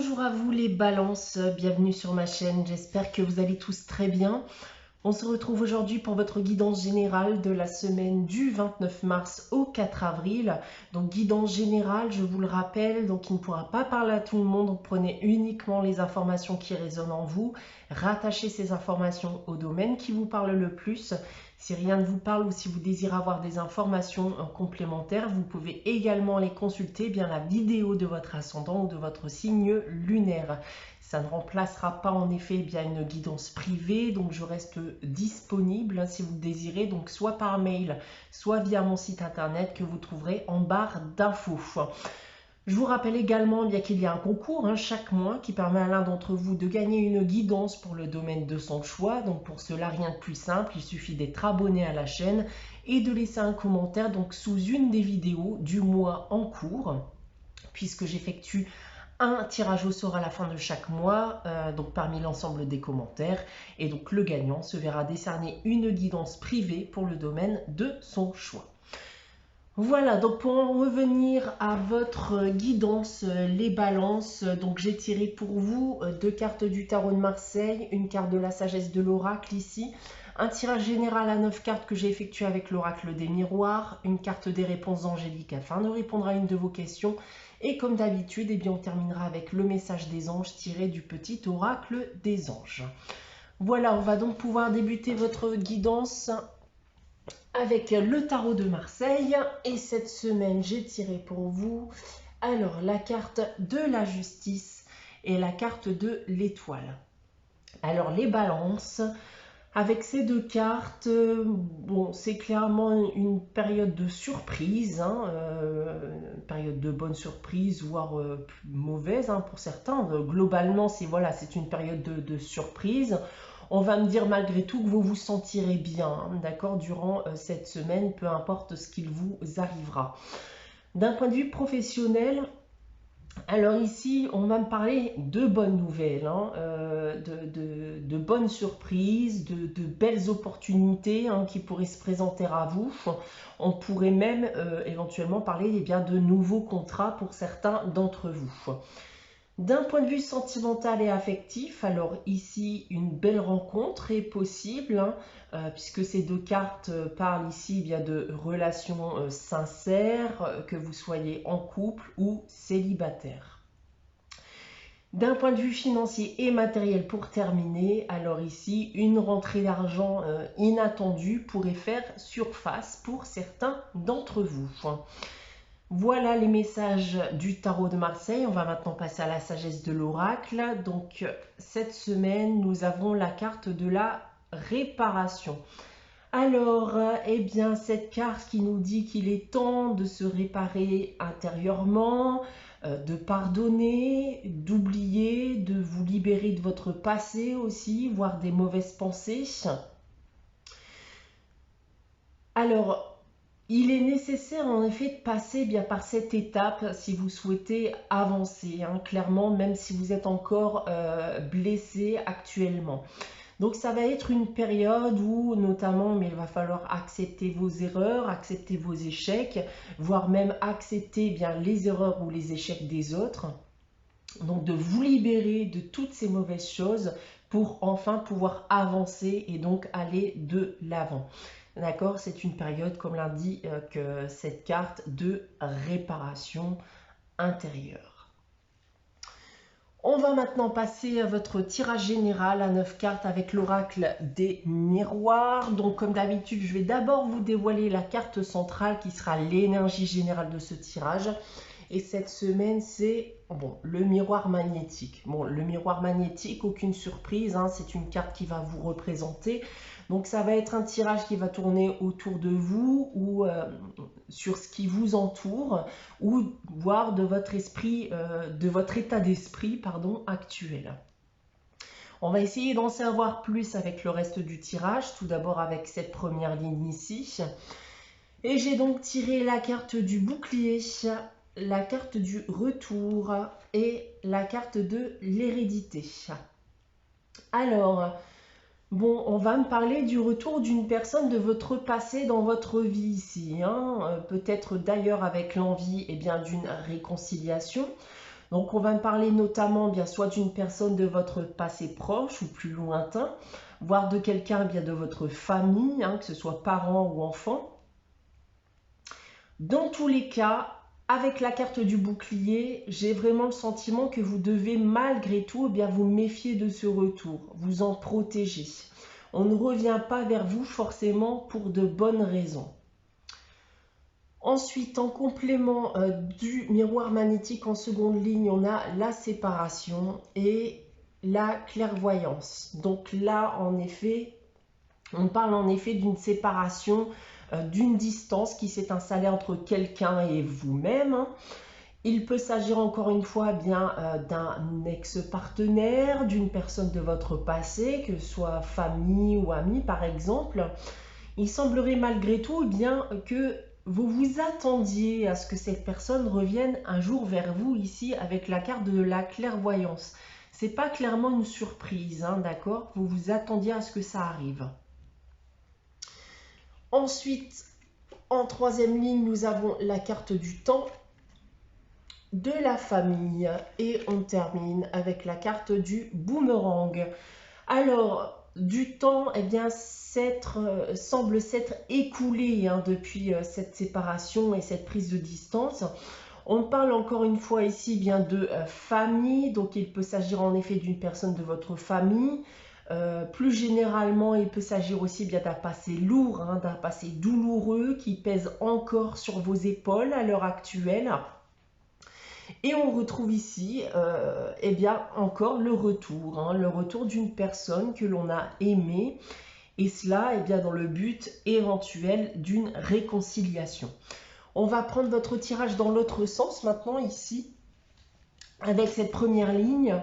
Bonjour à vous les balances, bienvenue sur ma chaîne, j'espère que vous allez tous très bien. On se retrouve aujourd'hui pour votre guidance générale de la semaine du 29 mars au 4 avril. Donc guidance générale, je vous le rappelle, donc il ne pourra pas parler à tout le monde, donc prenez uniquement les informations qui résonnent en vous, rattachez ces informations au domaine qui vous parle le plus. Si rien ne vous parle ou si vous désirez avoir des informations complémentaires, vous pouvez également aller consulter la vidéo de votre ascendant ou de votre signe lunaire. Ça ne remplacera pas en effet une guidance privée, donc je reste disponible si vous le désirez, donc soit par mail, soit via mon site internet que vous trouverez en barre d'infos. Je vous rappelle également qu'il y a un concours chaque mois qui permet à l'un d'entre vous de gagner une guidance pour le domaine de son choix. Donc pour cela, rien de plus simple, il suffit d'être abonné à la chaîne et de laisser un commentaire sous une des vidéos du mois en cours, puisque j'effectue un tirage au sort à la fin de chaque mois, donc parmi l'ensemble des commentaires, et donc le gagnant se verra décerner une guidance privée pour le domaine de son choix. Voilà, donc pour en revenir à votre guidance, les balances, donc j'ai tiré pour vous deux cartes du tarot de Marseille, une carte de la sagesse de l'oracle ici, un tirage général à 9 cartes que j'ai effectué avec l'oracle des miroirs, une carte des réponses angéliques afin de répondre à une de vos questions. Et comme d'habitude, on terminera avec le message des anges tiré du petit oracle des anges. Voilà, on va donc pouvoir débuter votre guidance avec le tarot de Marseille. Et cette semaine, j'ai tiré pour vous alors la carte de la justice et la carte de l'étoile. Alors les balances, avec ces deux cartes, bon, c'est clairement une période de surprise, une période de bonne surprise, voire mauvaise pour certains. Globalement, c'est une période de surprise. On va me dire malgré tout que vous vous sentirez bien, d'accord, durant cette semaine, peu importe ce qu'il vous arrivera. D'un point de vue professionnel, alors ici, on va me parler de bonnes nouvelles, de bonnes surprises, de belles opportunités qui pourraient se présenter à vous. On pourrait même éventuellement parler de nouveaux contrats pour certains d'entre vous. D'un point de vue sentimental et affectif, alors ici, une belle rencontre est possible, puisque ces deux cartes parlent ici de relations sincères, que vous soyez en couple ou célibataire. D'un point de vue financier et matériel pour terminer, alors ici, une rentrée d'argent inattendue pourrait faire surface pour certains d'entre vous. Voilà les messages du tarot de Marseille. On va maintenant passer à la sagesse de l'oracle. Donc cette semaine, nous avons la carte de la réparation. Alors, cette carte qui nous dit qu'il est temps de se réparer intérieurement, de pardonner, d'oublier, de vous libérer de votre passé aussi, voire des mauvaises pensées. Alors, il est nécessaire en effet de passer par cette étape si vous souhaitez avancer, clairement, même si vous êtes encore blessé actuellement. Donc ça va être une période où notamment il va falloir accepter vos erreurs, accepter vos échecs, voire même accepter les erreurs ou les échecs des autres. Donc de vous libérer de toutes ces mauvaises choses pour enfin pouvoir avancer et donc aller de l'avant. D'accord, c'est une période, comme l'indique cette carte, de réparation intérieure. On va maintenant passer à votre tirage général à 9 cartes avec l'oracle des miroirs. Donc comme d'habitude, je vais d'abord vous dévoiler la carte centrale qui sera l'énergie générale de ce tirage. Et cette semaine, c'est le miroir magnétique. Bon, le miroir magnétique, aucune surprise, c'est une carte qui va vous représenter. Donc ça va être un tirage qui va tourner autour de vous ou sur ce qui vous entoure ou voire de votre esprit, de votre état d'esprit actuel. On va essayer d'en savoir plus avec le reste du tirage, tout d'abord avec cette première ligne ici. Et j'ai donc tiré la carte du bouclier, la carte du retour et la carte de l'hérédité. Alors, bon, on va me parler du retour d'une personne de votre passé dans votre vie ici, peut-être d'ailleurs avec l'envie d'une réconciliation. Donc on va parler notamment bien soit d'une personne de votre passé proche ou plus lointain, voire de quelqu'un bien de votre famille, que ce soit parent ou enfant. Dans tous les cas, avec la carte du bouclier, j'ai vraiment le sentiment que vous devez malgré tout bien vous méfier de ce retour, vous en protéger. On ne revient pas vers vous forcément pour de bonnes raisons. Ensuite, en complément du miroir magnétique en seconde ligne, on a la séparation et la clairvoyance. Donc là, en effet, on parle en effet d'une séparation, d'une distance qui s'est installée entre quelqu'un et vous-même. Il peut s'agir encore une fois bien d'un ex-partenaire, d'une personne de votre passé, que ce soit famille ou ami par exemple. Il semblerait malgré tout bien que vous vous attendiez à ce que cette personne revienne un jour vers vous ici avec la carte de la clairvoyance. C'est pas clairement une surprise, d'accord? Vous vous attendiez à ce que ça arrive. Ensuite, en troisième ligne, nous avons la carte du temps, de la famille et on termine avec la carte du boomerang. Alors, du temps, eh bien, semble s'être écoulé depuis cette séparation et cette prise de distance. On parle encore une fois ici bien de famille, donc il peut s'agir en effet d'une personne de votre famille. Plus généralement, il peut s'agir aussi bien d'un passé lourd, d'un passé douloureux qui pèse encore sur vos épaules à l'heure actuelle. Et on retrouve ici, eh bien, encore le retour d'une personne que l'on a aimée, et cela, eh bien, dans le but éventuel d'une réconciliation. On va prendre votre tirage dans l'autre sens maintenant ici, avec cette première ligne.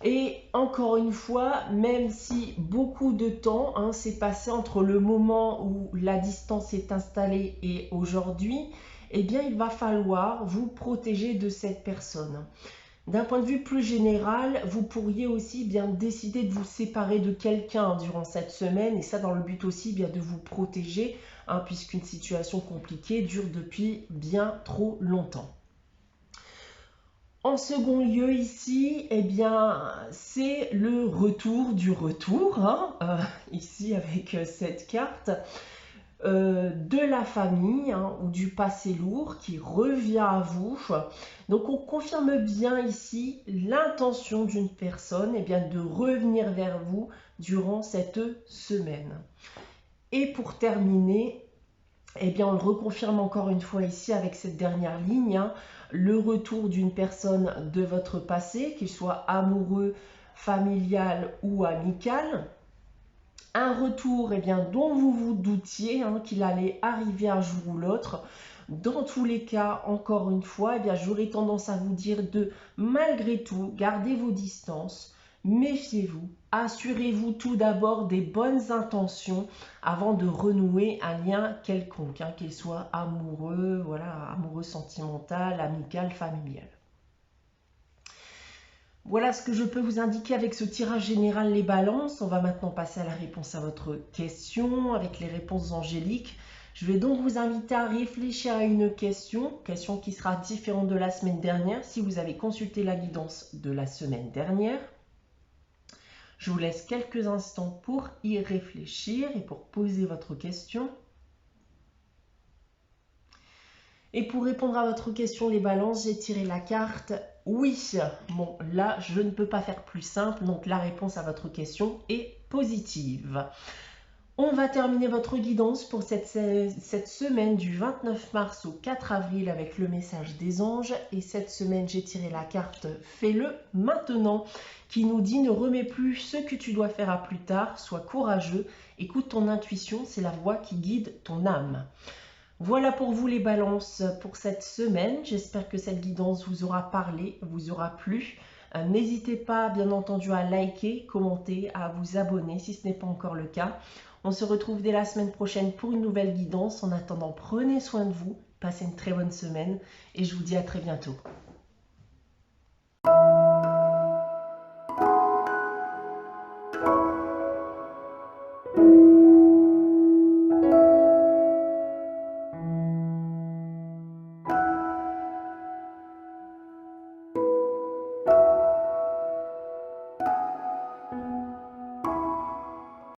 Et encore une fois, même si beaucoup de temps s'est passé entre le moment où la distance est installée et aujourd'hui, eh bien, il va falloir vous protéger de cette personne. D'un point de vue plus général, vous pourriez aussi bien décider de vous séparer de quelqu'un durant cette semaine, et ça dans le but aussi bien de vous protéger, puisqu'une situation compliquée dure depuis bien trop longtemps. En second lieu ici, eh bien, c'est le retour du retour, ici avec cette carte. De la famille ou du passé lourd qui revient à vous. Donc on confirme bien ici l'intention d'une personne de revenir vers vous durant cette semaine. Et pour terminer, on le reconfirme encore une fois ici avec cette dernière ligne, le retour d'une personne de votre passé, qu'il soit amoureux, familial ou amical. Un retour dont vous vous doutiez qu'il allait arriver un jour ou l'autre. Dans tous les cas, encore une fois, j'aurais tendance à vous dire de, malgré tout, garder vos distances, méfiez-vous, assurez-vous tout d'abord des bonnes intentions avant de renouer un lien quelconque, qu'il soit amoureux, amoureux sentimental, amical, familial. Voilà ce que je peux vous indiquer avec ce tirage général les balances. On va maintenant passer à la réponse à votre question avec les réponses angéliques. Je vais donc vous inviter à réfléchir à une question qui sera différente de la semaine dernière si vous avez consulté la guidance de la semaine dernière. Je vous laisse quelques instants pour y réfléchir et pour poser votre question. Et pour répondre à votre question, les balances, j'ai tiré la carte oui. Bon, là, je ne peux pas faire plus simple, donc la réponse à votre question est positive. On va terminer votre guidance pour cette semaine du 29 mars au 4 avril avec le message des anges. Et cette semaine, j'ai tiré la carte « Fais-le maintenant » qui nous dit « Ne remets plus ce que tu dois faire à plus tard, sois courageux, écoute ton intuition, c'est la voix qui guide ton âme ». Voilà pour vous les balances pour cette semaine. J'espère que cette guidance vous aura parlé, vous aura plu. N'hésitez pas bien entendu à liker, commenter, à vous abonner si ce n'est pas encore le cas. On se retrouve dès la semaine prochaine pour une nouvelle guidance. En attendant, prenez soin de vous, passez une très bonne semaine et je vous dis à très bientôt.